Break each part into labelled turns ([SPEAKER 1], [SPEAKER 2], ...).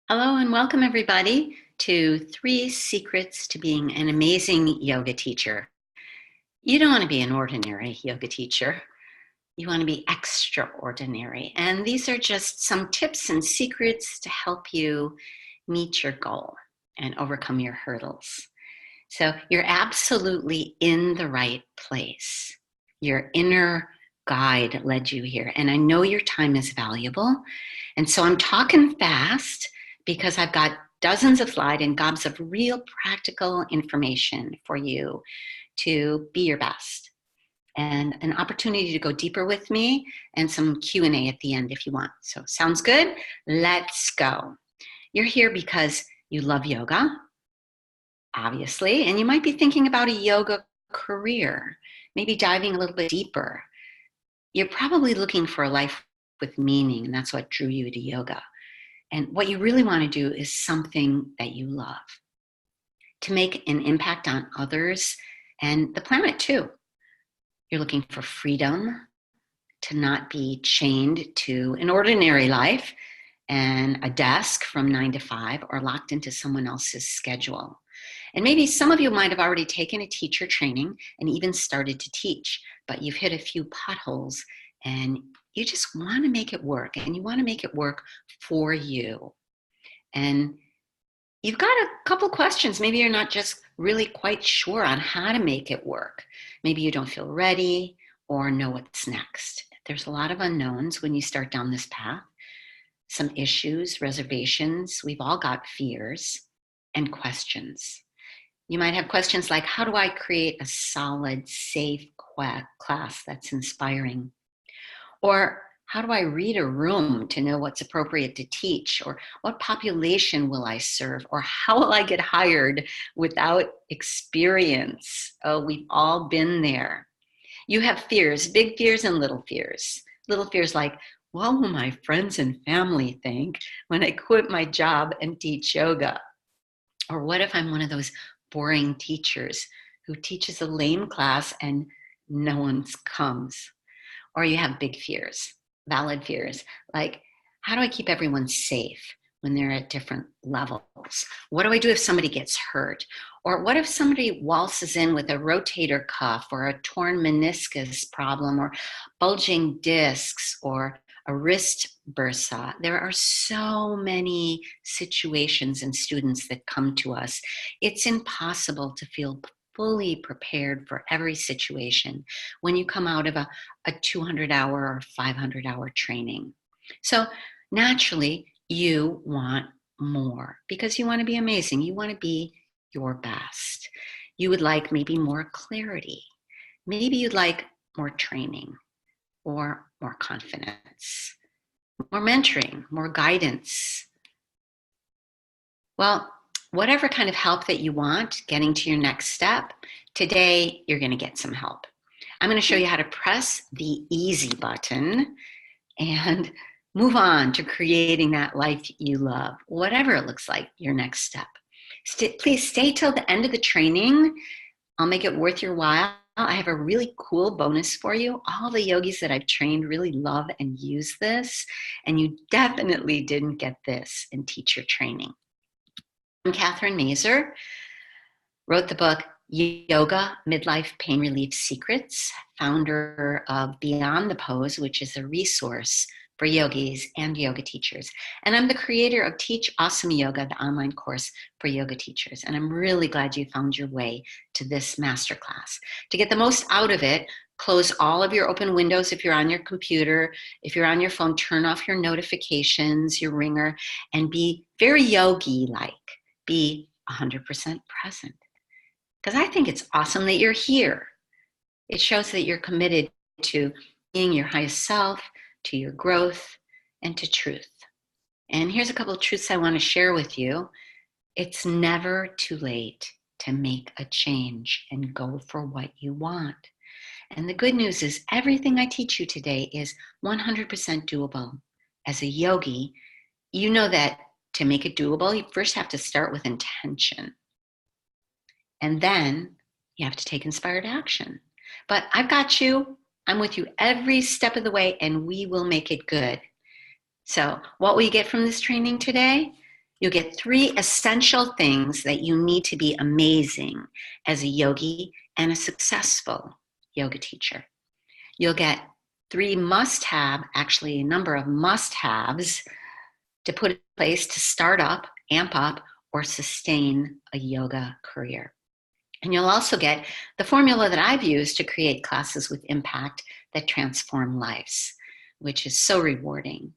[SPEAKER 1] Hello and welcome everybody to 3 Secrets to Being an Amazing Yoga Teacher. You don't want to be an ordinary yoga teacher. You want to be extraordinary. And these are just some tips and secrets to help you meet your goal and overcome your hurdles. So you're absolutely in the right place. Your inner guide led you here. And I know your time is valuable. And so I'm talking fast because I've got dozens of slides and gobs of real practical information for you to be your best. And an opportunity to go deeper with me and some Q&A at the end if you want. So sounds good? Let's go. You're here because you love yoga, obviously, and you might be thinking about a yoga career, maybe diving a little bit deeper. You're probably looking for a life with meaning, and that's what drew you to yoga. And what you really want to do is something that you love, to make an impact on others and the planet too. You're looking for freedom, to not be chained to an ordinary life and a desk from 9 to 5 or locked into someone else's schedule. And maybe some of you might have already taken a teacher training and even started to teach, but you've hit a few potholes and you just want to make it work, and you want to make it work for you. And you've got a couple questions. Maybe you're not just really quite sure on how to make it work. Maybe you don't feel ready or know what's next. There's a lot of unknowns when you start down this path. Some issues, reservations. We've all got fears and questions. You might have questions like, how do I create a solid, safe class that's inspiring? Or how do I read a room to know what's appropriate to teach? Or what population will I serve? Or how will I get hired without experience? Oh, we've all been there. You have fears, big fears and little fears. Little fears like, what will my friends and family think when I quit my job and teach yoga? Or what if I'm one of those boring teachers who teaches a lame class and no one comes? Or you have big fears, valid fears, like, how do I keep everyone safe when they're at different levels? What do I do if somebody gets hurt? Or what if somebody waltzes in with a rotator cuff or a torn meniscus problem or bulging discs or a wrist bursa? There are so many situations and students that come to us. It's impossible to feel fully prepared for every situation when you come out of a 200-hour or 500-hour training. So naturally, you want more because you want to be amazing. You want to be your best. You would like maybe more clarity. Maybe you'd like more training or more confidence, more mentoring, more guidance. Well, whatever kind of help that you want, getting to your next step, today you're going to get some help. I'm going to show you how to press the easy button and move on to creating that life you love, whatever it looks like, your next step. Please stay till the end of the training. I'll make it worth your while. I have a really cool bonus for you. All the yogis that I've trained really love and use this, and you definitely didn't get this in teacher training. I'm Catherine Mazer, wrote the book Yoga Midlife Pain Relief Secrets, founder of Beyond the Pose, which is a resource for yogis and yoga teachers. And I'm the creator of Teach Awesome Yoga, the online course for yoga teachers. And I'm really glad you found your way to this masterclass. To get the most out of it, close all of your open windows if you're on your computer. If you're on your phone, turn off your notifications, your ringer, and be very yogi-like. Be 100% present. Because I think it's awesome that you're here. It shows that you're committed to being your highest self, to your growth, and to truth. And here's a couple of truths I want to share with you. It's never too late to make a change and go for what you want. And the good news is everything I teach you today is 100% doable. As a yogi, you know that to make it doable, you first have to start with intention. And then you have to take inspired action. But I've got you. I'm with you every step of the way, and we will make it good. So what will you get from this training today? You'll get 3 essential things that you need to be amazing as a yogi and a successful yoga teacher. You'll get 3 must-have, actually a number of must-haves to put in place to start up, amp up, or sustain a yoga career. And you'll also get the formula that I've used to create classes with impact that transform lives, which is so rewarding.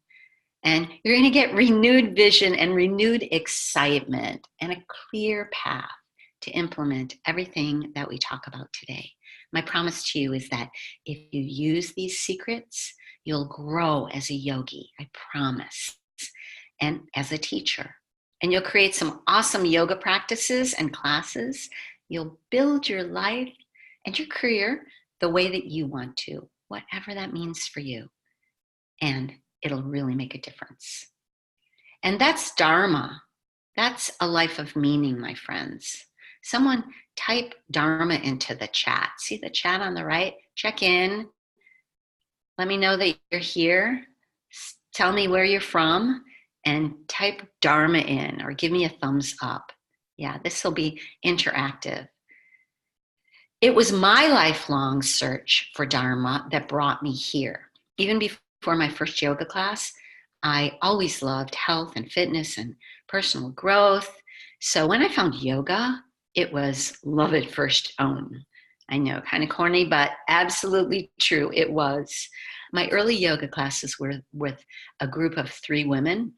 [SPEAKER 1] And you're going to get renewed vision and renewed excitement and a clear path to implement everything that we talk about today. My promise to you is that if you use these secrets, you'll grow as a yogi, I promise, and as a teacher. And you'll create some awesome yoga practices and classes. You'll build your life and your career the way that you want to, whatever that means for you. And it'll really make a difference. And that's Dharma. That's a life of meaning, my friends. Someone type Dharma into the chat. See the chat on the right? Check in. Let me know that you're here. Tell me where you're from and type Dharma in or give me a thumbs up. Yeah, this will be interactive. It was my lifelong search for Dharma that brought me here. Even before my first yoga class, I always loved health and fitness and personal growth. So when I found yoga, it was love at first own. I know, kind of corny, but absolutely true. It was. My early yoga classes were with a group of 3 women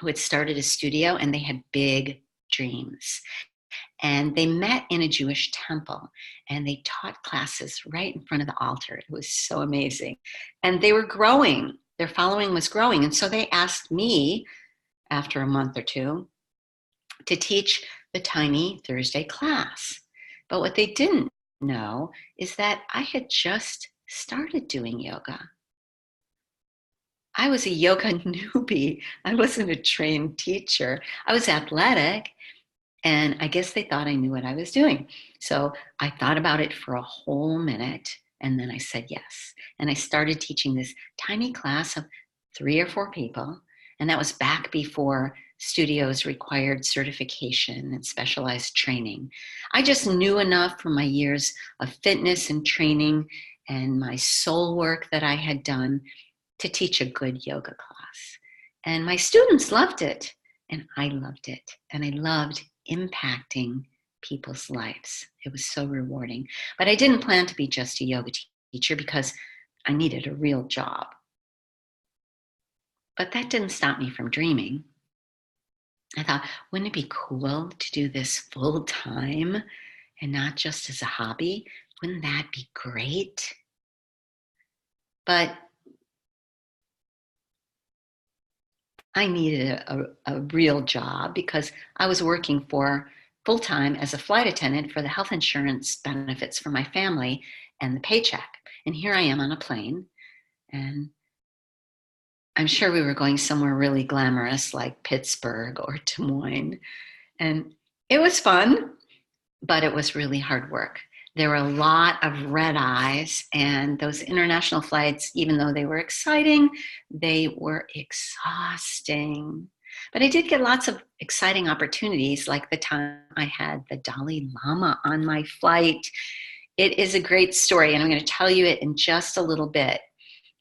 [SPEAKER 1] who had started a studio, and they had big dreams. And they met in a Jewish temple, and they taught classes right in front of the altar. It was so amazing. And they were growing. Their following was growing. And so they asked me, after a month or 2, to teach the tiny Thursday class. But what they didn't know is that I had just started doing yoga. I was a yoga newbie. I wasn't a trained teacher. I was athletic, and I guess they thought I knew what I was doing. So I thought about it for a whole minute, and then I said yes. And I started teaching this tiny class of 3 or 4 people, and that was back before studios required certification and specialized training. I just knew enough from my years of fitness and training and my soul work that I had done to teach a good yoga class. And my students loved it, and I loved it, and I loved impacting people's lives. It was so rewarding. But I didn't plan to be just a yoga teacher because I needed a real job. But that didn't stop me from dreaming. I thought, wouldn't it be cool to do this full time and not just as a hobby? Wouldn't that be great? But I needed a real job because I was working for full-time as a flight attendant for the health insurance benefits for my family and the paycheck. And here I am on a plane, and I'm sure we were going somewhere really glamorous like Pittsburgh or Des Moines. And it was fun, but it was really hard work. There were a lot of red eyes, and those international flights, even though they were exciting, they were exhausting. But I did get lots of exciting opportunities, like the time I had the Dalai Lama on my flight. It is a great story, and I'm going to tell you it in just a little bit.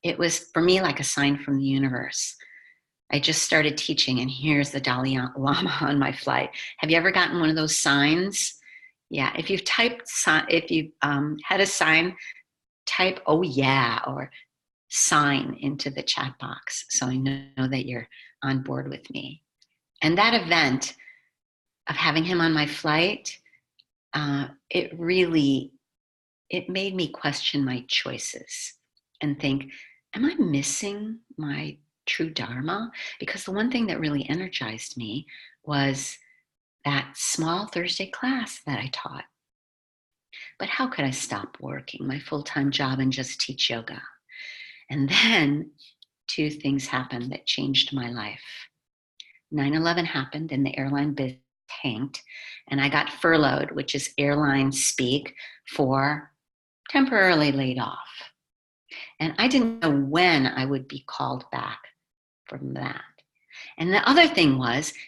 [SPEAKER 1] It was, for me, like a sign from the universe. I just started teaching, and here's the Dalai Lama on my flight. Have you ever gotten one of those signs? Yeah, if you've had a sign, type "oh yeah" or sign into the chat box so I know that you're on board with me. And that event of having him on my flight, it made me question my choices and think, am I missing my true Dharma? Because the one thing that really energized me was that small Thursday class that I taught. But how could I stop working my full-time job and just teach yoga? And then 2 things happened that changed my life. 9/11 happened and the airline business tanked, and I got furloughed, which is airline speak for temporarily laid off. And I didn't know when I would be called back from that. And the other thing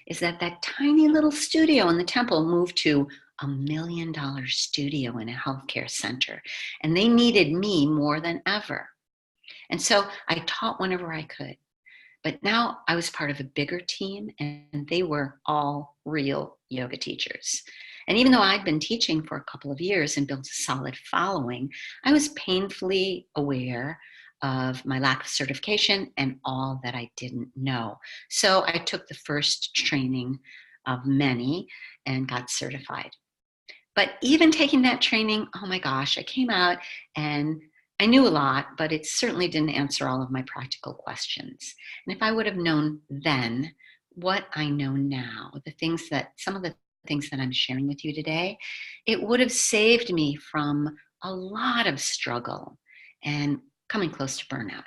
[SPEAKER 1] is that tiny little studio in the temple moved to $1 million studio in a healthcare center. And they needed me more than ever. And so I taught whenever I could. But now I was part of a bigger team, and they were all real yoga teachers. And even though I'd been teaching for a couple of years and built a solid following, I was painfully aware of my lack of certification and all that I didn't know. So I took the first training of many and got certified. But even taking that training, oh my gosh, I came out and I knew a lot, but it certainly didn't answer all of my practical questions. And if I would have known then what I know now, some of the things that I'm sharing with you today, it would have saved me from a lot of struggle and coming close to burnout.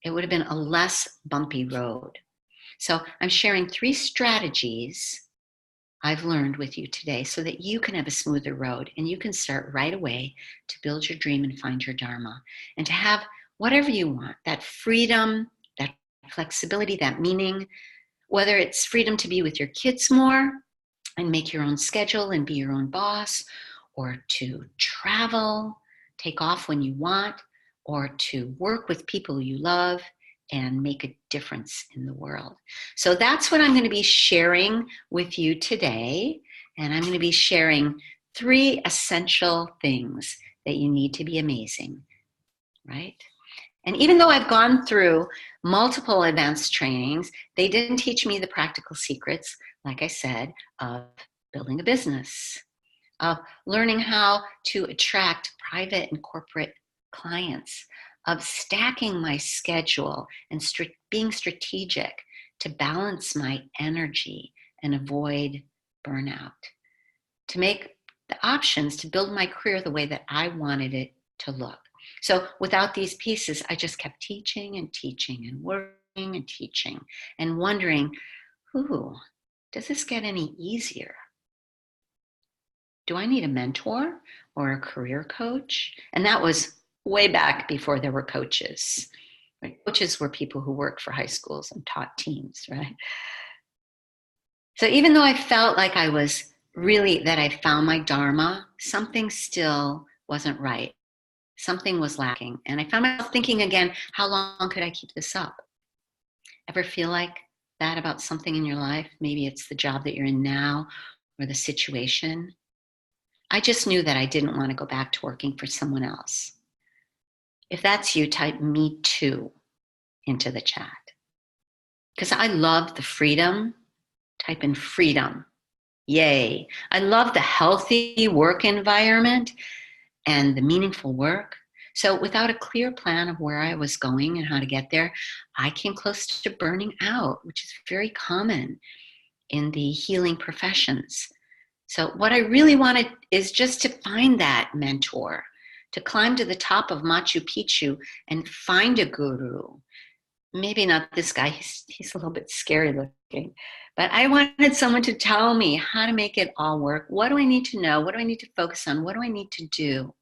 [SPEAKER 1] It would have been a less bumpy road. So I'm sharing 3 strategies I've learned with you today so that you can have a smoother road and you can start right away to build your dream and find your Dharma and to have whatever you want, that freedom, that flexibility, that meaning, whether it's freedom to be with your kids more and make your own schedule and be your own boss, or to travel, take off when you want, or to work with people you love and make a difference in the world. So that's what I'm going to be sharing with you today. And I'm going to be sharing 3 essential things that you need to be amazing, right? And even though I've gone through multiple advanced trainings, they didn't teach me the practical secrets, like I said, of building a business, of learning how to attract private and corporate clients, of stacking my schedule and being strategic to balance my energy and avoid burnout, to make the options to build my career the way that I wanted it to look. So without these pieces, I just kept teaching and teaching and working and teaching and wondering, does this get any easier? Do I need a mentor or a career coach? And that was way back before there were coaches. Right? Coaches were people who worked for high schools and taught teams, right? So even though I felt like that I found my Dharma, something still wasn't right. Something was lacking. And I found myself thinking again, how long could I keep this up? Ever feel like that about something in your life? Maybe it's the job that you're in now or the situation. I just knew that I didn't want to go back to working for someone else. If that's you, type "me too" into the chat. Because I love the freedom. Type in freedom. Yay. I love the healthy work environment and the meaningful work. So without a clear plan of where I was going and how to get there, I came close to burning out, which is very common in the healing professions. So what I really wanted is just to find that mentor, to climb to the top of Machu Picchu and find a guru. Maybe not this guy, he's a little bit scary looking, but I wanted someone to tell me how to make it all work. What do I need to know? What do I need to focus on? What do I need to do?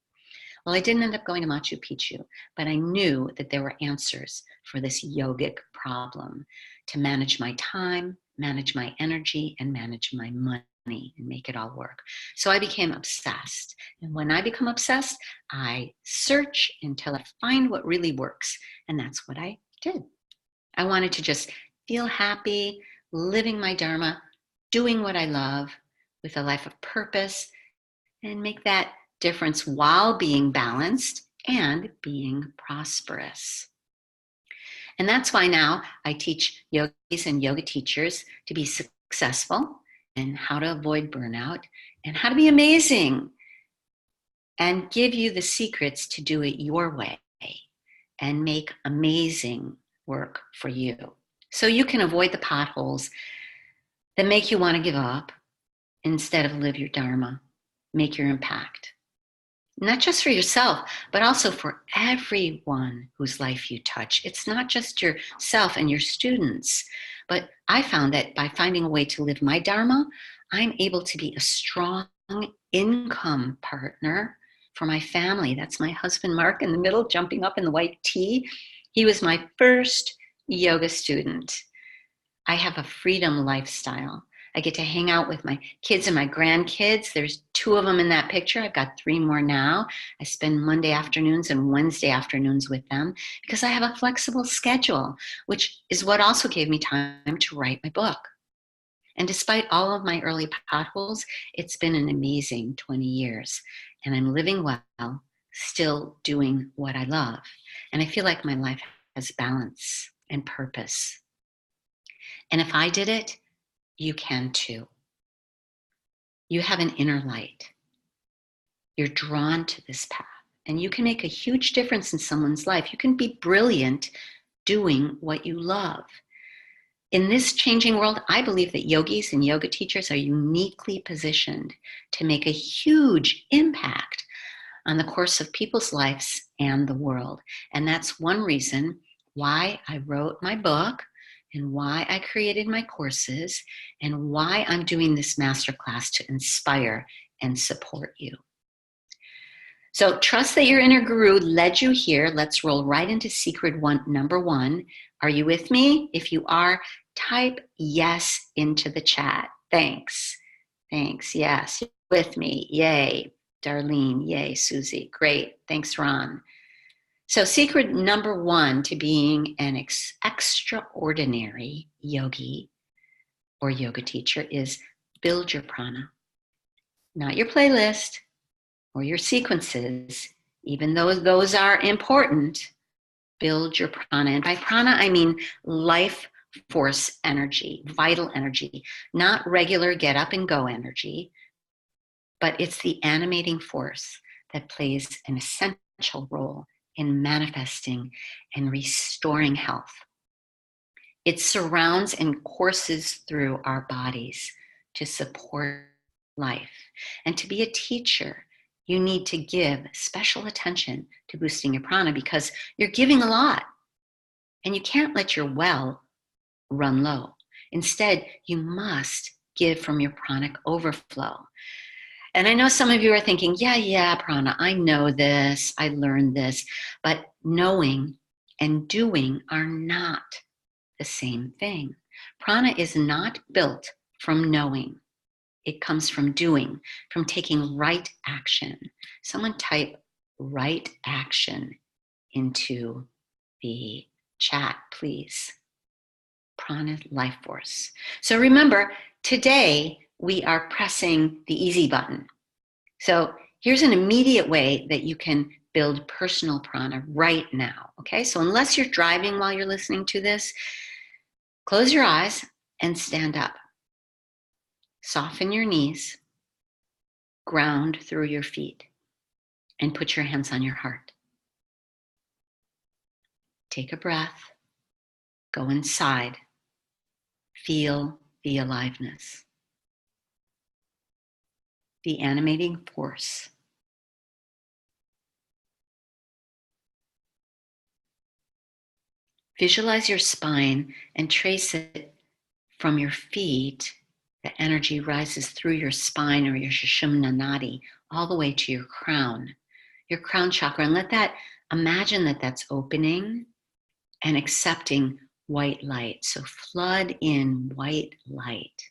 [SPEAKER 1] Well, I didn't end up going to Machu Picchu, but I knew that there were answers for this yogic problem to manage my time, manage my energy, and manage my money and make it all work. So I became obsessed. And when I become obsessed, I search until I find what really works. And that's what I did. I wanted to just feel happy, living my Dharma, doing what I love with a life of purpose, and make that difference while being balanced and being prosperous. And that's why now I teach yogis and yoga teachers to be successful and how to avoid burnout and how to be amazing and give you the secrets to do it your way and make amazing work for you. So you can avoid the potholes that make you want to give up instead of live your Dharma, make your impact. Not just for yourself, but also for everyone whose life you touch. It's not just yourself and your students, but I found that by finding a way to live my Dharma, I'm able to be a strong income partner for my family. That's my husband, Mark, in the middle, jumping up in the white tee. He was my first yoga student. I have a freedom lifestyle. I get to hang out with my kids and my grandkids. There's 2 of them in that picture. I've got 3 more now. I spend Monday afternoons and Wednesday afternoons with them because I have a flexible schedule, which is what also gave me time to write my book. And despite all of my early potholes, it's been an amazing 20 years. And I'm living well, still doing what I love. And I feel like my life has balance and purpose. And if I did it, you can too. You have an inner light. You're drawn to this path, and you can make a huge difference in someone's life. You can be brilliant doing what you love. In this changing world, I believe that yogis and yoga teachers are uniquely positioned to make a huge impact on the course of people's lives and the world. And that's one reason why I wrote my book and why I created my courses and why I'm doing this masterclass to inspire and support you. So trust that your inner guru led you here. Let's roll right into secret number 1. Are you with me? If you are, type yes into the chat. Thanks. Yes, you're with me. Yay. Darlene. Yay. Susie. Great. Thanks, Ron. So secret number 1 to being an extraordinary yogi or yoga teacher is build your prana. Not your playlist or your sequences, even though those are important. Build your prana. And by prana, I mean life force energy, vital energy, not regular get up and go energy, but it's the animating force that plays an essential role in manifesting and restoring health. It surrounds and courses through our bodies to support life. And to be a teacher, you need to give special attention to boosting your prana because you're giving a lot. And you can't let your well run low. Instead, you must give from your pranic overflow. And I know some of you are thinking, yeah, prana, I know this, I learned this, but knowing and doing are not the same thing. Prana is not built from knowing. It comes from doing, from taking right action. Someone type right action into the chat, please. Prana life force. So remember, today we are pressing the easy button. So here's an immediate way that you can build personal prana right now. Okay, so unless you're driving while you're listening to this, close your eyes and stand up. Soften your knees, ground through your feet, and put your hands on your heart. Take a breath, go inside, feel the aliveness, the animating force. Visualize your spine and trace it from your feet. The energy rises through your spine or your Sushumna Nadi all the way to your crown chakra, and imagine that that's opening and accepting white light. So flood in white light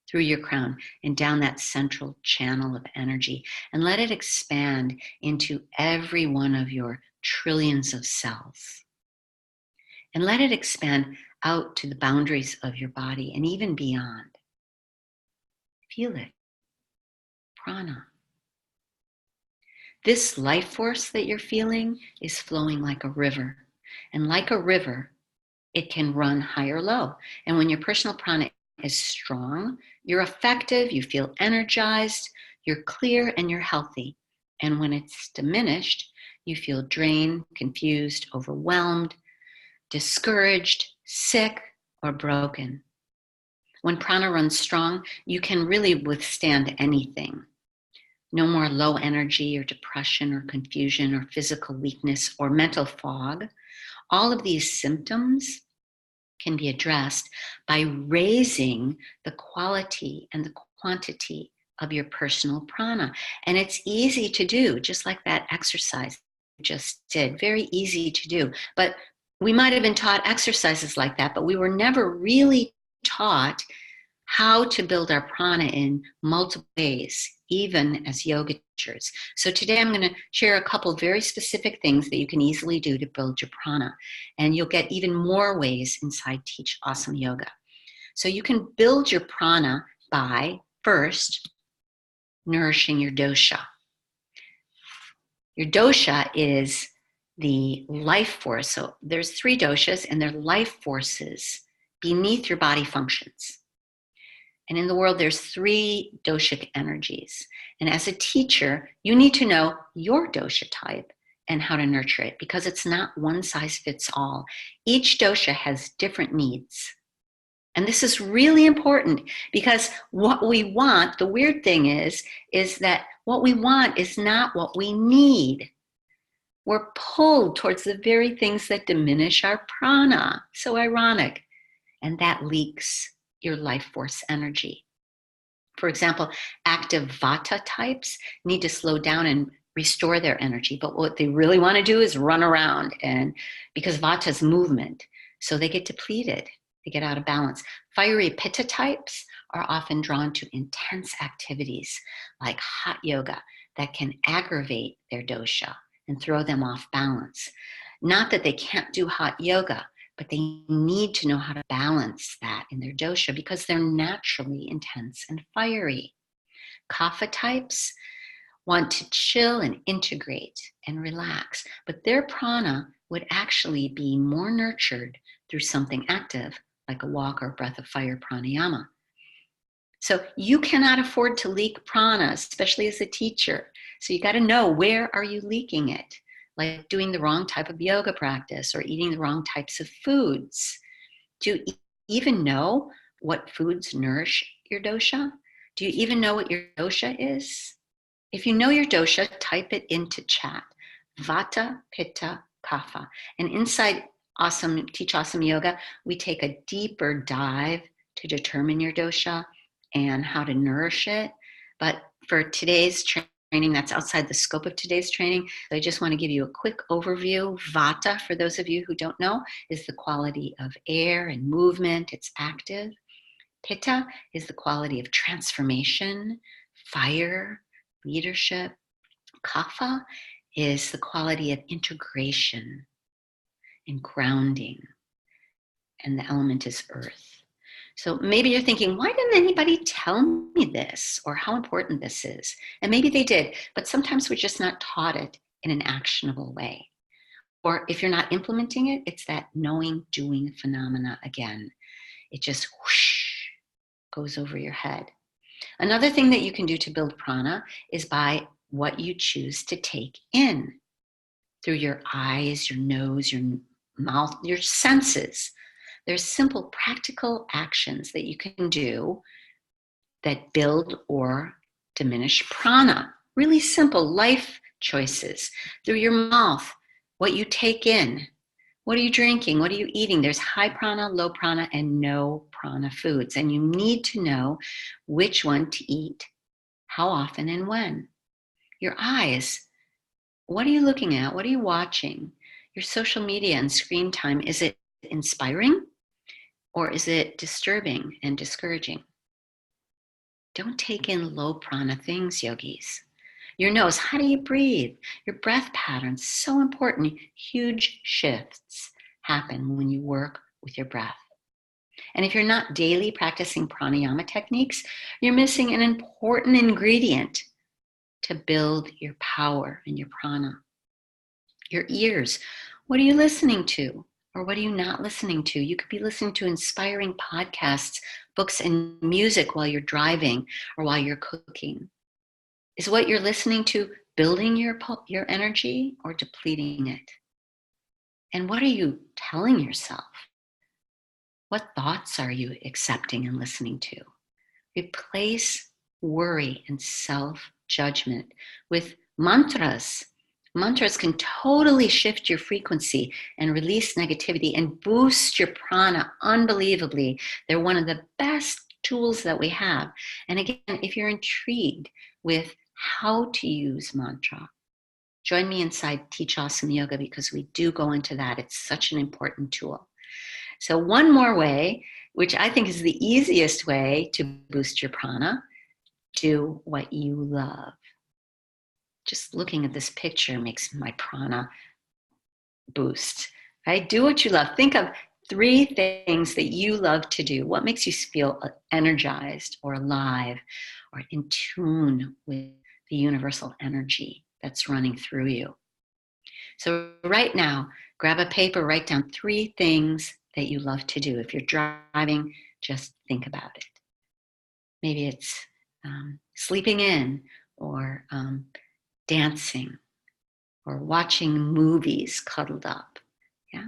[SPEAKER 1] through your crown and down that central channel of energy, and let it expand into every one of your trillions of cells. And let it expand out to the boundaries of your body and even beyond. Feel it. Prana. This life force that you're feeling is flowing like a river. And like a river, it can run high or low. And when your personal prana is strong, you're effective, you feel energized, you're clear, and you're healthy. And when it's diminished, you feel drained, confused, overwhelmed, discouraged, sick, or broken. When prana runs strong, you can really withstand anything. No more low energy or depression or confusion or physical weakness or mental fog. All of these symptoms can be addressed by raising the quality and the quantity of your personal prana. And it's easy to do, just like that exercise you just did. Very easy to do. But we might have been taught exercises like that, but we were never really taught how to build our prana in multiple ways, even as yoga teachers. So today I'm going to share a couple very specific things that you can easily do to build your prana. And you'll get even more ways inside Teach Awesome Yoga. So you can build your prana by first nourishing your dosha. Your dosha is the life force. So there's 3 doshas and they're life forces beneath your body functions. And in the world, there's 3 doshic energies. And as a teacher, you need to know your dosha type and how to nurture it, because it's not one size fits all. Each dosha has different needs. And this is really important, because what we want, the weird thing is that what we want is not what we need. We're pulled towards the very things that diminish our prana. So ironic. And that leaks your life force energy. For example, active vata types need to slow down and restore their energy, but what they really want to do is run around, and because vata is movement, so they get depleted, they get out of balance. Fiery pitta types are often drawn to intense activities like hot yoga that can aggravate their dosha and throw them off balance. Not that they can't do hot yoga, but they need to know how to balance that in their dosha because they're naturally intense and fiery. Kapha types want to chill and integrate and relax, but their prana would actually be more nurtured through something active like a walk or a breath of fire pranayama. So you cannot afford to leak prana, especially as a teacher. So you got to know, where are you leaking it? Like doing the wrong type of yoga practice or eating the wrong types of foods. Do you even know what foods nourish your dosha? Do you even know what your dosha is? If you know your dosha, type it into chat. Vata, Pitta, Kapha. And inside Teach Awesome Yoga, we take a deeper dive to determine your dosha and how to nourish it. But for today's training, that's outside the scope of today's training. So I just want to give you a quick overview. Vata, for those of you who don't know, is the quality of air and movement. It's active. Pitta is the quality of transformation, fire, leadership. Kapha is the quality of integration and grounding. And the element is earth. So maybe you're thinking, why didn't anybody tell me this or how important this is? And maybe they did, but sometimes we're just not taught it in an actionable way. Or if you're not implementing it, it's that knowing, doing phenomena again. It just whoosh, goes over your head. Another thing that you can do to build prana is by what you choose to take in through your eyes, your nose, your mouth, your senses. There's simple practical actions that you can do that build or diminish prana. Really simple life choices. Through your mouth, what you take in. What are you drinking? What are you eating? There's high prana, low prana, and no prana foods. And you need to know which one to eat, how often, and when. Your eyes. What are you looking at? What are you watching? Your social media and screen time, is it inspiring? Or is it disturbing and discouraging? Don't take in low prana things, yogis. Your nose, how do you breathe? Your breath patterns, so important. Huge shifts happen when you work with your breath. And if you're not daily practicing pranayama techniques, you're missing an important ingredient to build your power and your prana. Your ears, what are you listening to? Or what are you not listening to? You could be listening to inspiring podcasts, books, and music while you're driving or while you're cooking. Is what you're listening to building your energy or depleting it? And what are you telling yourself? What thoughts are you accepting and listening to? Replace worry and self-judgment with mantras. Mantras can totally shift your frequency and release negativity and boost your prana unbelievably. They're one of the best tools that we have. And again, if you're intrigued with how to use mantra, join me inside Teach Awesome Yoga because we do go into that. It's such an important tool. So one more way which I think is the easiest way to boost your prana. Do what you love. Just looking at this picture makes my prana boost, right? Do what you love. Think of 3 things that you love to do. What makes you feel energized or alive or in tune with the universal energy that's running through you? So right now, grab a paper, write down 3 things that you love to do. If you're driving, just think about it. Maybe it's sleeping in, or dancing, or watching movies cuddled up. Yeah.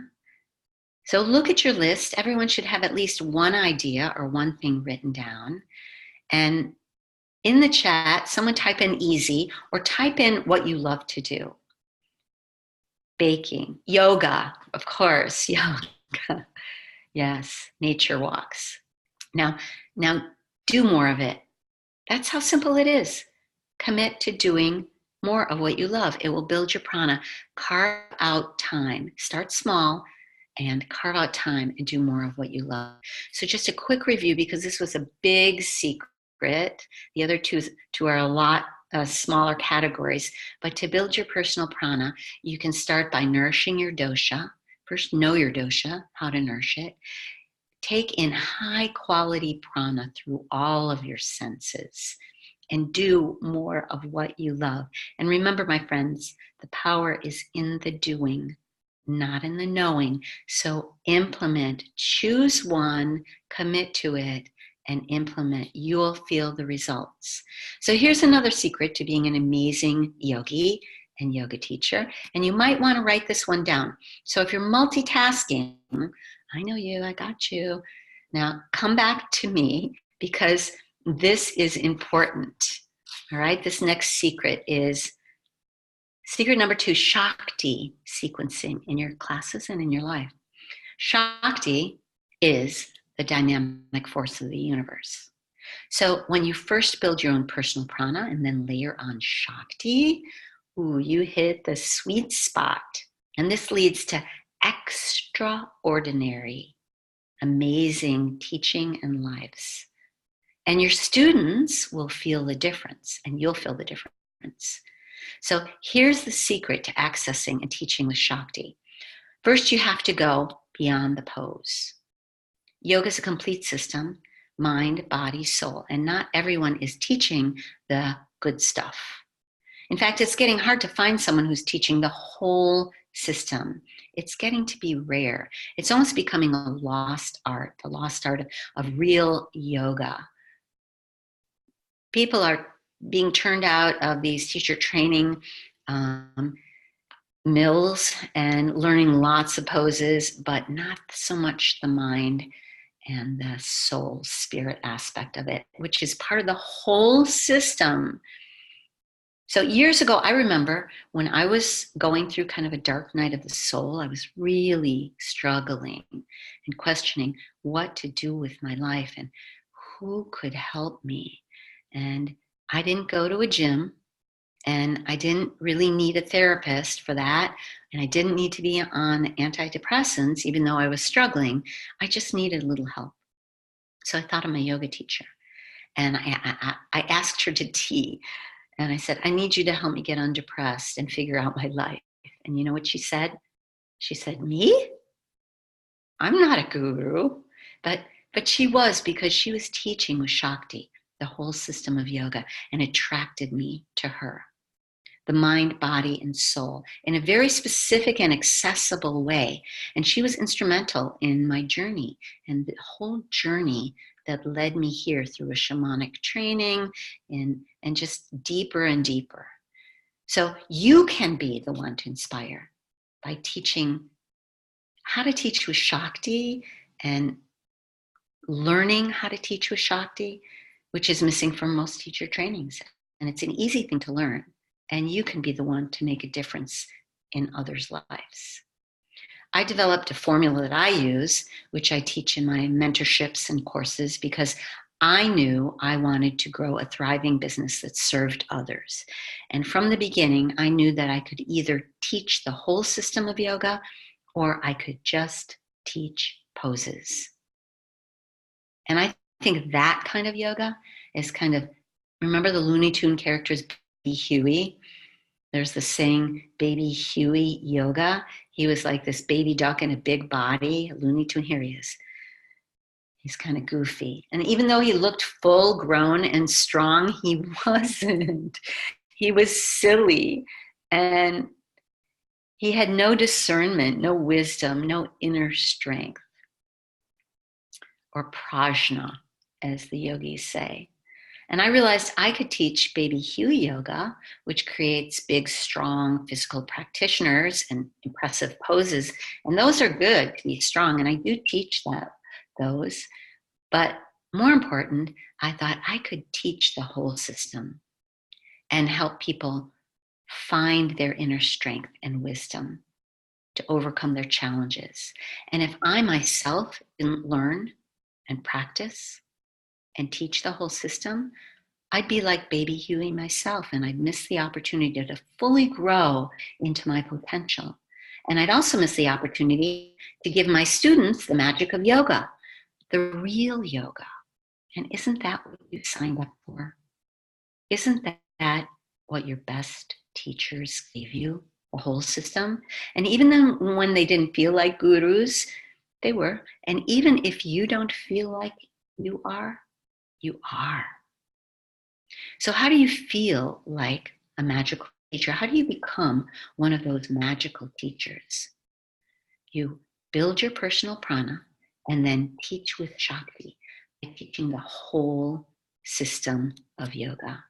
[SPEAKER 1] So look at your list. Everyone should have at least one idea or one thing written down. And in the chat, someone type in easy, or type in what you love to do. Baking, yoga, of course, yoga. Yes, nature walks. Now do more of it. That's how simple it is. Commit to doing more of what you love. It will build your prana. Carve out time. Start small and carve out time and do more of what you love. So just a quick review, because this was a big secret. The other two are a lot smaller categories. But to build your personal prana, you can start by nourishing your dosha. First, know your dosha, how to nourish it. Take in high quality prana through all of your senses and do more of what you love. And remember, my friends, the power is in the doing, not in the knowing. So implement, choose one, commit to it, and implement. You'll feel the results. So here's another secret to being an amazing yogi and yoga teacher. And you might want to write this one down. So if you're multitasking, I know you, I got you. Now come back to me, because this is important. All right, this next secret is secret number 2, Shakti sequencing in your classes and in your life. Shakti is the dynamic force of the universe. So when you first build your own personal prana and then layer on Shakti, you hit the sweet spot. And this leads to extraordinary, amazing teaching and lives. And your students will feel the difference, and you'll feel the difference. So here's the secret to accessing and teaching with Shakti. First, you have to go beyond the pose. Yoga is a complete system, mind, body, soul, and not everyone is teaching the good stuff. In fact, it's getting hard to find someone who's teaching the whole system. It's getting to be rare. It's almost becoming a lost art, the lost art of real yoga. People are being turned out of these teacher training mills and learning lots of poses, but not so much the mind and the soul, spirit aspect of it, which is part of the whole system. So years ago, I remember when I was going through kind of a dark night of the soul, I was really struggling and questioning what to do with my life and who could help me. And I didn't go to a gym, and I didn't really need a therapist for that. And I didn't need to be on antidepressants, even though I was struggling. I just needed a little help. So I thought of my yoga teacher, and I asked her to tea. And I said, I need you to help me get undepressed and figure out my life. And you know what she said? She said, me? I'm not a guru. But she was, because she was teaching with Shakti, the whole system of yoga, and attracted me to her. The mind, body, and soul in a very specific and accessible way. And she was instrumental in my journey, and the whole journey that led me here through a shamanic training and just deeper and deeper. So you can be the one to inspire by teaching how to teach with Shakti and learning how to teach with Shakti, which is missing from most teacher trainings. And it's an easy thing to learn. And you can be the one to make a difference in others' lives. I developed a formula that I use, which I teach in my mentorships and courses, because I knew I wanted to grow a thriving business that served others. And from the beginning, I knew that I could either teach the whole system of yoga, or I could just teach poses. And I think that kind of yoga is kind of, remember the Looney Tune characters, Baby Huey? There's the saying, Baby Huey yoga. He was like this baby duck in a big body. Looney Tune, here he is. He's kind of goofy. And even though he looked full grown and strong, he wasn't. He was silly. And he had no discernment, no wisdom, no inner strength, or prajna, as the yogis say. And I realized I could teach Baby Huey yoga, which creates big, strong physical practitioners and impressive poses. And those are good to be strong. And I do teach those. But more important, I thought I could teach the whole system and help people find their inner strength and wisdom to overcome their challenges. And if I myself didn't learn and practice and teach the whole system, I'd be like Baby Huey myself, and I'd miss the opportunity to fully grow into my potential. And I'd also miss the opportunity to give my students the magic of yoga, the real yoga. And isn't that what you signed up for? Isn't that what your best teachers gave you, the whole system? And even then, when they didn't feel like gurus, they were. And even if you don't feel like you are, you are. So how do you feel like a magical teacher? How do you become one of those magical teachers? You build your personal prana and then teach with Shakti by teaching the whole system of yoga.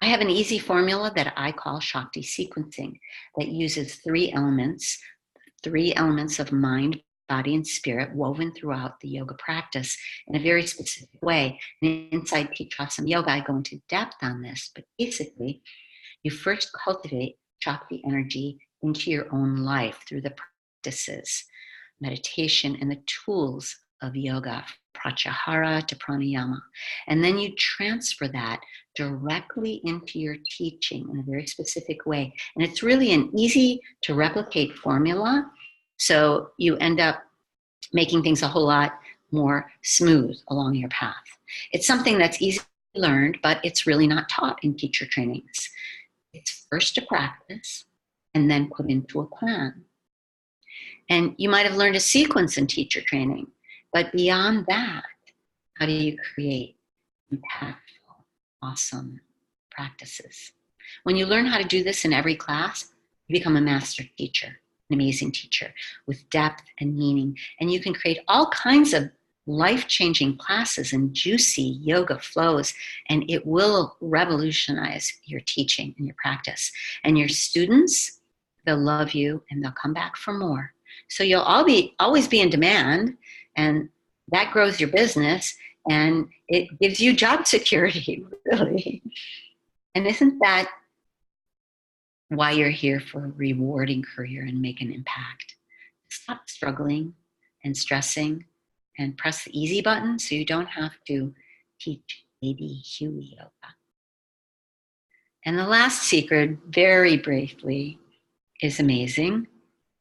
[SPEAKER 1] I have an easy formula that I call Shakti sequencing that uses three elements of mind, body, and spirit woven throughout the yoga practice in a very specific way. And inside Teachasana Yoga, I go into depth on this, but basically, you first cultivate Shakti energy into your own life through the practices, meditation, and the tools of yoga, pratyahara to pranayama. And then you transfer that directly into your teaching in a very specific way. And it's really an easy to replicate formula. So you end up making things a whole lot more smooth along your path. It's something that's easily learned, but it's really not taught in teacher trainings. It's first a practice and then put into a plan. And you might have learned a sequence in teacher training, but beyond that, how do you create impactful, awesome practices? When you learn how to do this in every class, you become a master teacher, an amazing teacher with depth and meaning. And you can create all kinds of life-changing classes and juicy yoga flows, and it will revolutionize your teaching and your practice. And your students, they'll love you and they'll come back for more. So you'll always be in demand, and that grows your business, and it gives you job security, really. And isn't that why you're here, for a rewarding career and make an impact? Stop struggling and stressing and press the easy button so you don't have to teach Baby Huey yoga. And the last secret, very briefly, is amazing.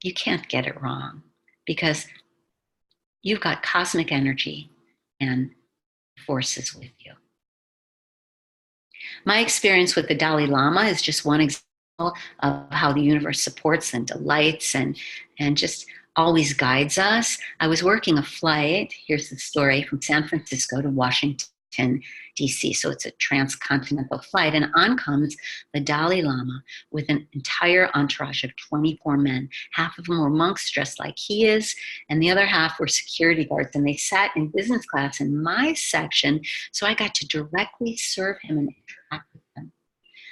[SPEAKER 1] You can't get it wrong because you've got cosmic energy and forces with you. My experience with the Dalai Lama is just one example of how the universe supports and delights and just always guides us. I was working a flight, here's the story, from San Francisco to Washington, D.C. So it's a transcontinental flight, and on comes the Dalai Lama with an entire entourage of 24 men. Half of them were monks dressed like he is, and the other half were security guards, and they sat in business class in my section, so I got to directly serve him and interact with him.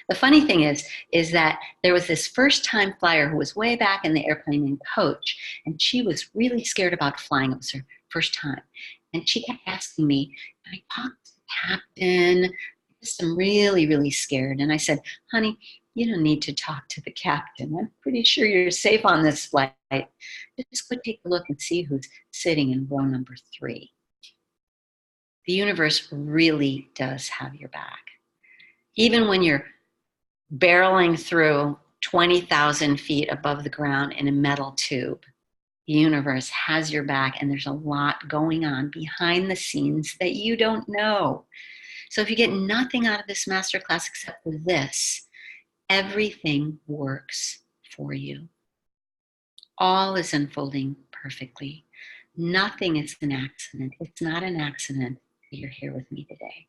[SPEAKER 1] The funny thing is that there was this first-time flyer who was way back in the airplane in coach, and she was really scared about flying. It was her first time. And she kept asking me, can I talk to the captain? I'm really, really scared. And I said, honey, you don't need to talk to the captain. I'm pretty sure you're safe on this flight. Just go take a look and see who's sitting in row number 3. The universe really does have your back. Even when you're barreling through 20,000 feet above the ground in a metal tube, The universe has your back, and there's a lot going on behind the scenes that you don't know. So if you get nothing out of this masterclass except for this, everything works for you. All is unfolding perfectly. Nothing is an accident. It's not an accident that you're here with me today.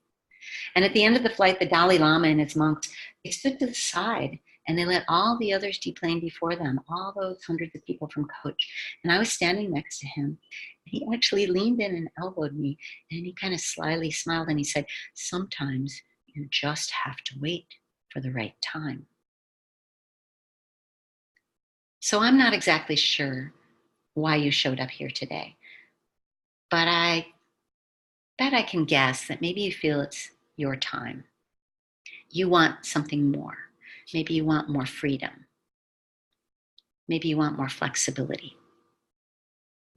[SPEAKER 1] And at the end of the flight, the Dalai Lama and his monks, they stood to the side and they let all the others deplane before them, all those hundreds of people from coach. And I was standing next to him. He actually leaned in and elbowed me, and he kind of slyly smiled and he said, sometimes you just have to wait for the right time. So I'm not exactly sure why you showed up here today, but I bet I can guess that maybe you feel it's your time. You want something more. Maybe you want more freedom. Maybe you want more flexibility.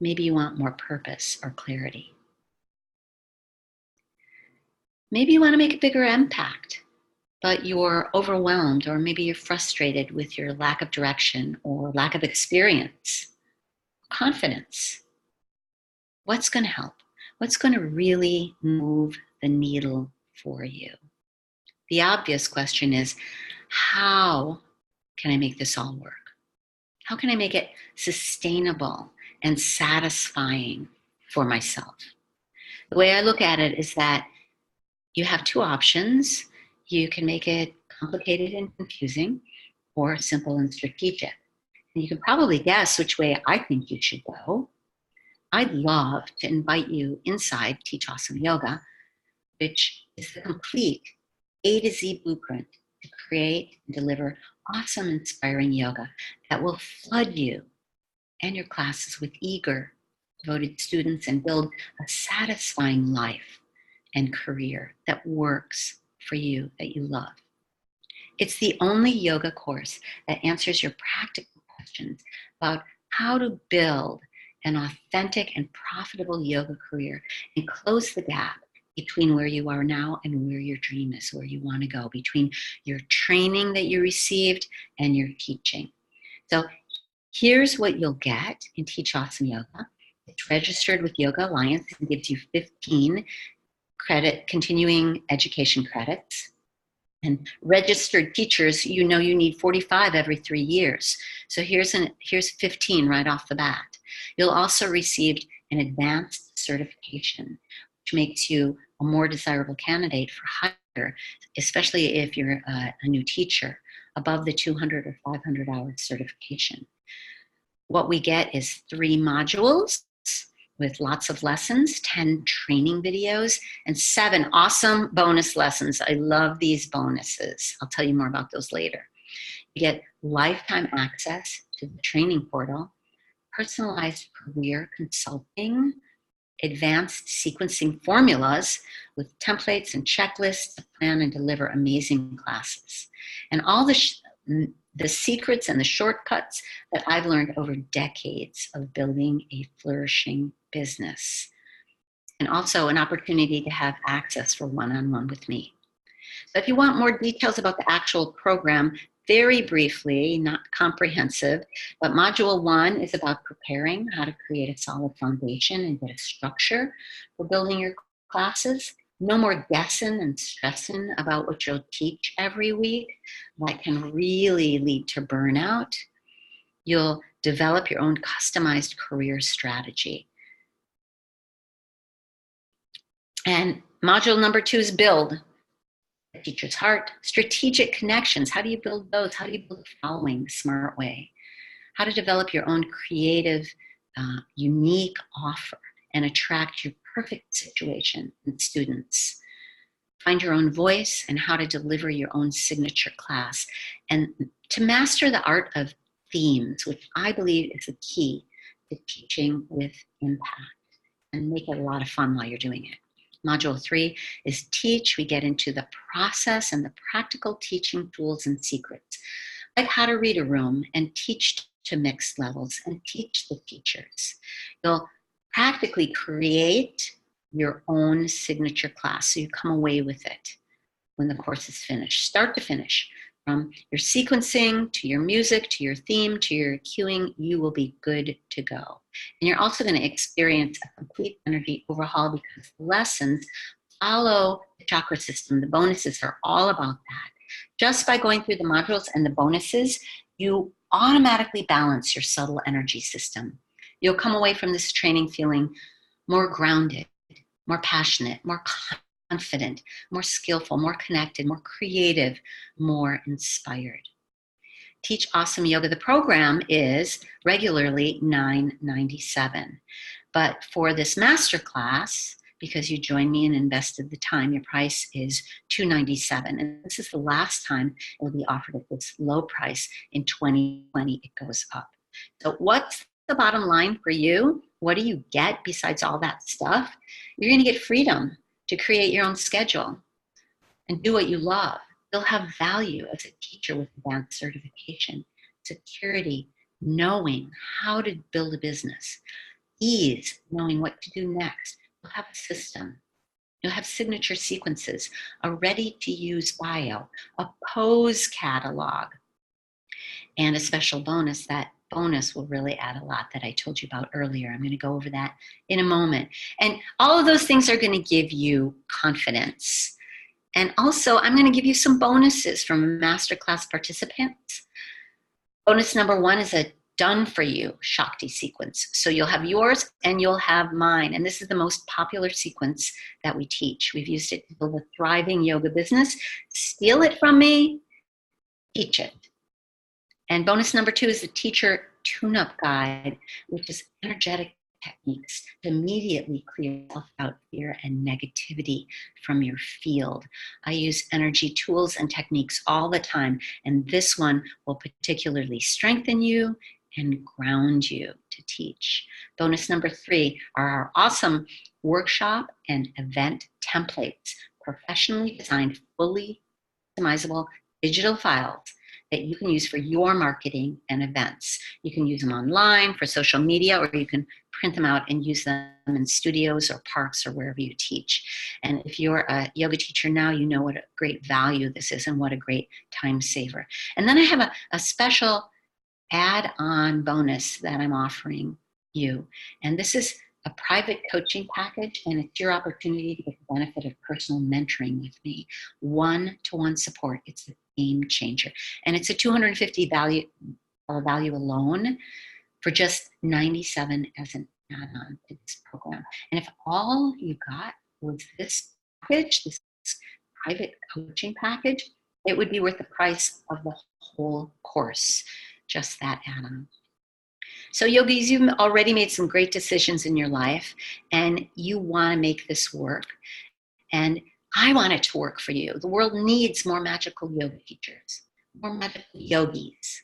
[SPEAKER 1] Maybe you want more purpose or clarity. Maybe you want to make a bigger impact, but you're overwhelmed, or maybe you're frustrated with your lack of direction or lack of experience, confidence. What's going to help? What's going to really move the needle for you? The obvious question is, how can I make this all work? How can I make it sustainable and satisfying for myself? The way I look at it is that you have two options. You can make it complicated and confusing, or simple and strategic. And you can probably guess which way I think you should go. I'd love to invite you inside Teach Awesome Yoga, which is the complete A to Z blueprint to create and deliver awesome, inspiring yoga that will flood you and your classes with eager, devoted students and build a satisfying life and career that works for you, that you love. It's the only yoga course that answers your practical questions about how to build an authentic and profitable yoga career and close the gap between where you are now and where your dream is, where you want to go, between your training that you received and your teaching. So here's what you'll get in Teach Awesome Yoga. It's registered with Yoga Alliance and gives you 15 continuing education credits. And registered teachers, you know you need 45 every 3 years. So here's 15 right off the bat. You'll also receive an advanced certification, which makes you a more desirable candidate for hire, especially if you're a new teacher, above the 200 or 500 hour certification. What we get is 3 modules with lots of lessons, 10 training videos, and 7 awesome bonus lessons. I love these bonuses. I'll tell you more about those later. You get lifetime access to the training portal, personalized career consulting, advanced sequencing formulas with templates and checklists to plan and deliver amazing classes. And all the secrets and the shortcuts that I've learned over decades of building a flourishing business. And also an opportunity to have access for one-on-one with me. So if you want more details about the actual program, very briefly, not comprehensive, but module 1 is about preparing how to create a solid foundation and get a structure for building your classes. No more guessing and stressing about what you'll teach every week. That can really lead to burnout. You'll develop your own customized career strategy. And module number 2 is build. The teacher's heart, strategic connections. How do you build those? How do you build a following the smart way? How to develop your own creative, unique offer and attract your perfect situation and students. Find your own voice and how to deliver your own signature class. And to master the art of themes, which I believe is the key to teaching with impact, and make it a lot of fun while you're doing it. Module 3 is teach. We get into the process and the practical teaching tools and secrets, like how to read a room and teach to mixed levels and teach the teachers. You'll practically create your own signature class so you come away with it when the course is finished, start to finish, From your sequencing to your music, to your theme, to your cueing, you will be good to go. And you're also going to experience a complete energy overhaul because the lessons follow the chakra system. The bonuses are all about that. Just by going through the modules and the bonuses, you automatically balance your subtle energy system. You'll come away from this training feeling more grounded, more passionate, more confident, more skillful, more connected, more creative, more inspired. Teach Awesome Yoga. The program is regularly $9.97. But for this masterclass, because you joined me and invested the time, your price is $297. And this is the last time it will be offered at this low price. In 2020, it goes up. So what's the bottom line for you? What do you get besides all that stuff? You're going to get freedom to create your own schedule and do what you love. You'll have value as a teacher with advanced certification, security, knowing how to build a business, ease, knowing what to do next. You'll have a system. You'll have signature sequences, a ready-to-use bio, a pose catalog, and a special bonus. That bonus will really add a lot that I told you about earlier. I'm going to go over that in a moment. And all of those things are going to give you confidence. And also, I'm going to give you some bonuses from Masterclass participants. Bonus number 1 is a done for you Shakti sequence. So you'll have yours and you'll have mine. And this is the most popular sequence that we teach. We've used it to build a thriving yoga business. Steal it from me, teach it. And bonus number 2 is the teacher tune-up guide, which is energetic techniques to immediately clear self-doubt, fear, and negativity from your field. I use energy tools and techniques all the time, and this one will particularly strengthen you and ground you to teach. Bonus number 3 are our awesome workshop and event templates, professionally designed, fully customizable digital files that you can use for your marketing and events. You can use them online for social media, or you can print them out and use them in studios or parks or wherever you teach. And if you're a yoga teacher now, you know what a great value this is and what a great time saver. And then I have a special add-on bonus that I'm offering you. And this is a private coaching package, and it's your opportunity to get the benefit of personal mentoring with me. One-to-one support. It's a game changer. And it's a $250 value alone for just $97 as an add-on to this program. And if all you got was this package, this private coaching package, it would be worth the price of the whole course, just that add-on. So yogis, you've already made some great decisions in your life, and you want to make this work. And I want it to work for you. The world needs more magical yoga teachers, more magical yogis.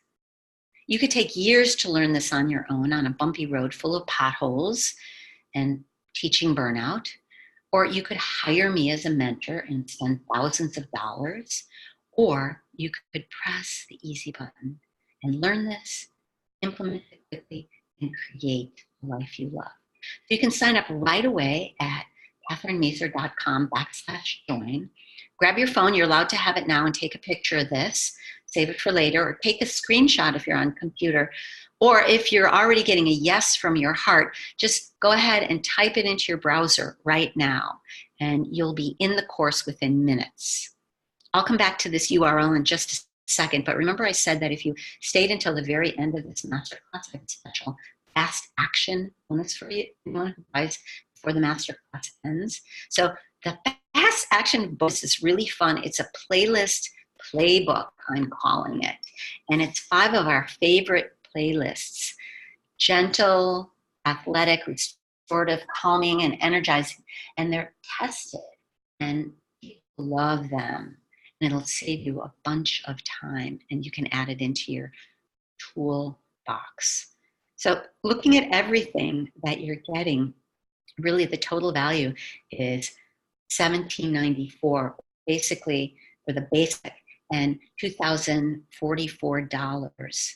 [SPEAKER 1] You could take years to learn this on your own on a bumpy road full of potholes and teaching burnout, or you could hire me as a mentor and spend thousands of dollars, or you could press the easy button and learn this, implement it quickly, and create the life you love. So you can sign up right away at katherinemeser.com/join. Grab your phone. You're allowed to have it now and take a picture of this. Save it for later, or take a screenshot if you're on computer. Or if you're already getting a yes from your heart, just go ahead and type it into your browser right now, and you'll be in the course within minutes. I'll come back to this URL in just a second, but remember I said that if you stayed until the very end of this masterclass, I have a special fast action bonus for you guys before the masterclass ends. So the fast action bonus is really fun. It's a playlist playbook, I'm calling it. And it's 5 of our favorite playlists: gentle, athletic, restorative, calming, and energizing. And they're tested, and people love them. And it'll save you a bunch of time, and you can add it into your toolbox. So looking at everything that you're getting, really the total value is $1,794, basically for the basic, and $2,044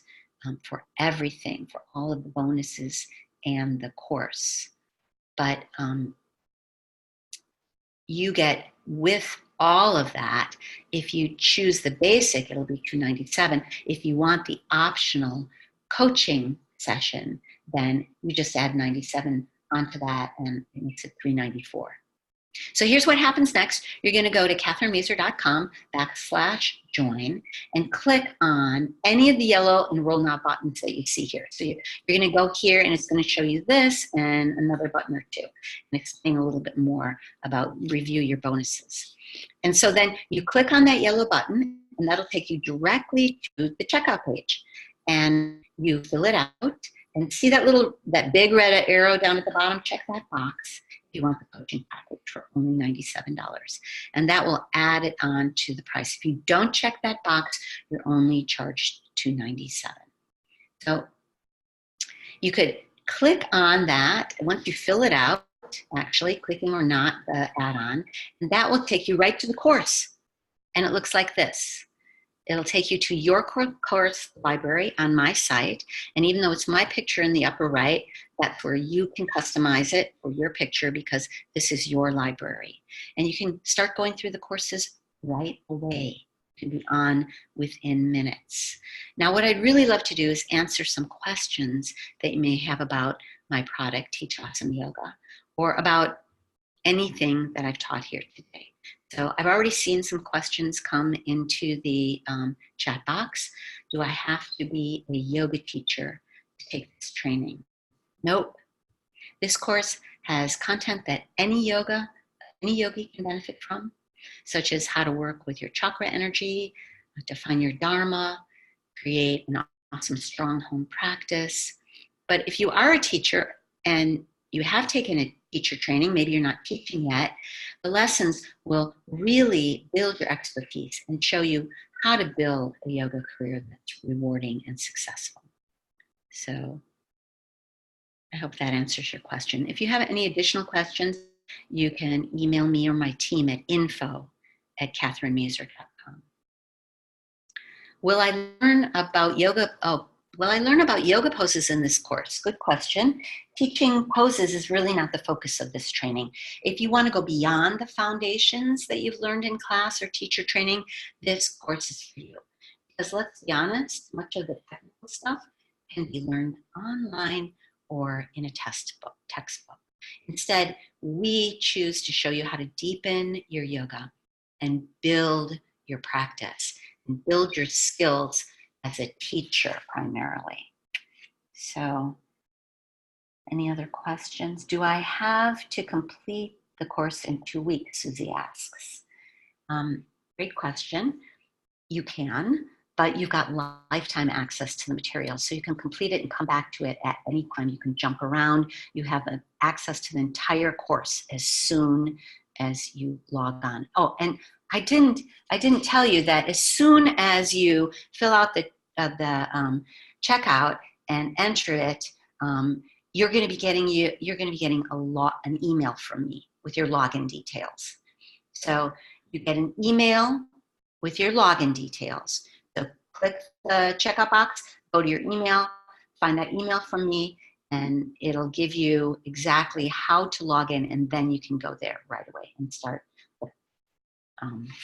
[SPEAKER 1] for everything, for all of the bonuses and the course. But you get, with all of that. If you choose the basic, it'll be $297. If you want the optional coaching session, then you just add 97 onto that and it makes it $394. So here's what happens next. You're going to go to katherinemeser.com/join and click on any of the yellow Enroll Now buttons that you see here. So you're going to go here and it's going to show you this and another button or two and explain a little bit more about review your bonuses. And so then you click on that yellow button and that'll take you directly to the checkout page. And you fill it out and see that big red arrow down at the bottom, check that box. You want the coaching package for only $97. And that will add it on to the price. If you don't check that box, you're only charged $297. So you could click on that. Once you fill it out, actually clicking or not the add-on, and that will take you right to the course. And it looks like this. It'll take you to your course library on my site. And even though it's my picture in the upper right, that's where you can customize it for your picture because this is your library. And you can start going through the courses right away. You can be on within minutes. Now, what I'd really love to do is answer some questions that you may have about my product, Teach Awesome Yoga, or about anything that I've taught here today. So I've already seen some questions come into the chat box. Do I have to be a yoga teacher to take this training? Nope. This course has content that any yogi can benefit from, such as how to work with your chakra energy, define your dharma, create an awesome strong home practice. But if you are a teacher and you have taken a teacher training, maybe you're not teaching yet, the lessons will really build your expertise and show you how to build a yoga career that's rewarding and successful. So I hope that answers your question. If you have any additional questions, you can email me or my team at info@katherinemeser.com. Will I learn about yoga? Will I learn about yoga poses in this course? Good question. Teaching poses is really not the focus of this training. If you want to go beyond the foundations that you've learned in class or teacher training, this course is for you. Because let's be honest, much of the technical stuff can be learned online or in a textbook. Instead, we choose to show you how to deepen your yoga and build your practice and build your skills as a teacher primarily. So, any other questions? Do I have to complete the course in 2 weeks, Susie asks. Great question. You can, but you've got lifetime access to the material. So you can complete it and come back to it at any time. You can jump around. You have access to the entire course as soon as you log on. Oh, and I didn't tell you that as soon as you fill out the checkout and enter it, you're going to be getting an email from me with your login details. So you get an email with your login details. So click the checkout box, go to your email, find that email from me, and it'll give you exactly how to log in, and then you can go there right away and start the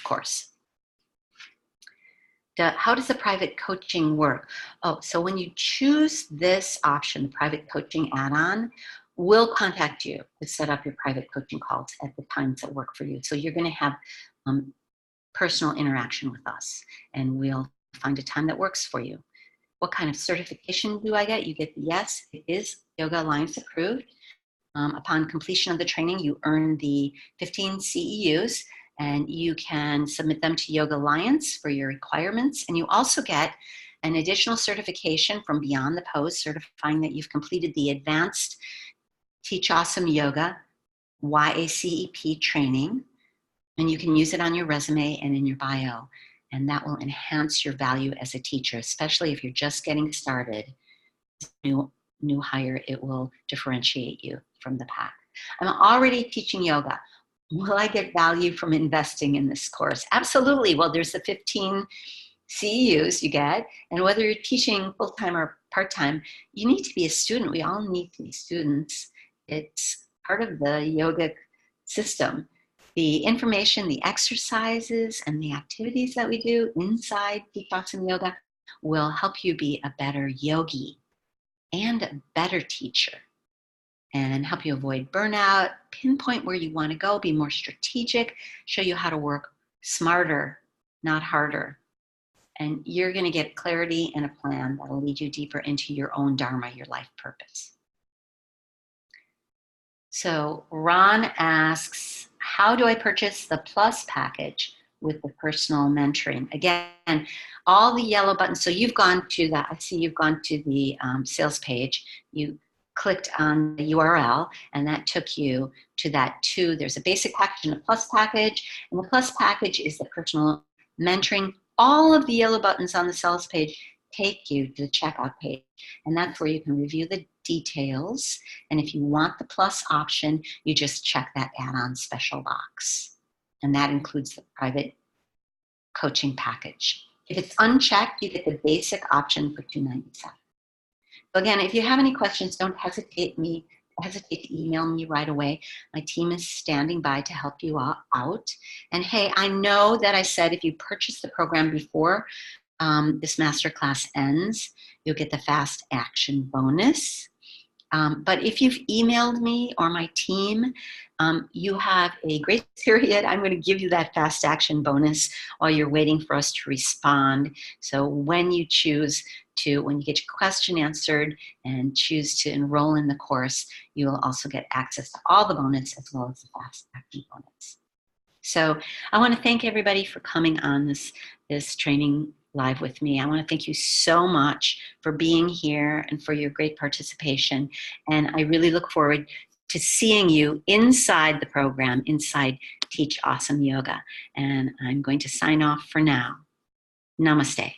[SPEAKER 1] course. How does the private coaching work? Oh, so when you choose this option, the private coaching add-on, we'll contact you to set up your private coaching calls at the times that work for you. So you're going to have personal interaction with us, and we'll find a time that works for you. What kind of certification do I get? You get the yes, it is Yoga Alliance approved. Upon completion of the training, you earn the 15 CEUs, and you can submit them to Yoga Alliance for your requirements. And you also get an additional certification from Beyond the Pose, certifying that you've completed the Advanced Teach Awesome Yoga YACEP training. And you can use it on your resume and in your bio. And that will enhance your value as a teacher, especially if you're just getting started. New hire, it will differentiate you from the pack. I'm already teaching yoga. Will I get value from investing in this course? Absolutely. Well, there's the 15 CEUs you get, and whether you're teaching full-time or part-time, you need to be a student. We all need to be students. It's part of the yoga system. The information, the exercises, and the activities that we do inside Teach Awesome Yoga will help you be a better yogi and a better teacher, and help you avoid burnout, pinpoint where you want to go, be more strategic, show you how to work smarter, not harder. And you're going to get clarity and a plan that will lead you deeper into your own Dharma, your life purpose. So Ron asks, how do I purchase the Plus package with the personal mentoring? Again, all the yellow buttons. So you've gone to that. I see you've gone to the sales page. You clicked on the URL, and that took you to that too. There's a basic package and a Plus package, and the Plus package is the personal mentoring. All of the yellow buttons on the sales page take you to the checkout page, and that's where you can review the details. And if you want the Plus option, you just check that add-on special box, and that includes the private coaching package. If it's unchecked, you get the basic option for $297. So again, if you have any questions, don't hesitate to email me right away. My team is standing by to help you out. And hey, I know that I said if you purchase the program before this masterclass ends, you'll get the fast action bonus. But if you've emailed me or my team, you have a grace period. I'm going to give you that fast action bonus while you're waiting for us to respond. So when you when you get your question answered and choose to enroll in the course, you will also get access to all the bonus as well as the fast action bonus. So I want to thank everybody for coming on this training live with me. I want to thank you so much for being here and for your great participation. And I really look forward to seeing you inside the program, inside Teach Awesome Yoga. And I'm going to sign off for now. Namaste.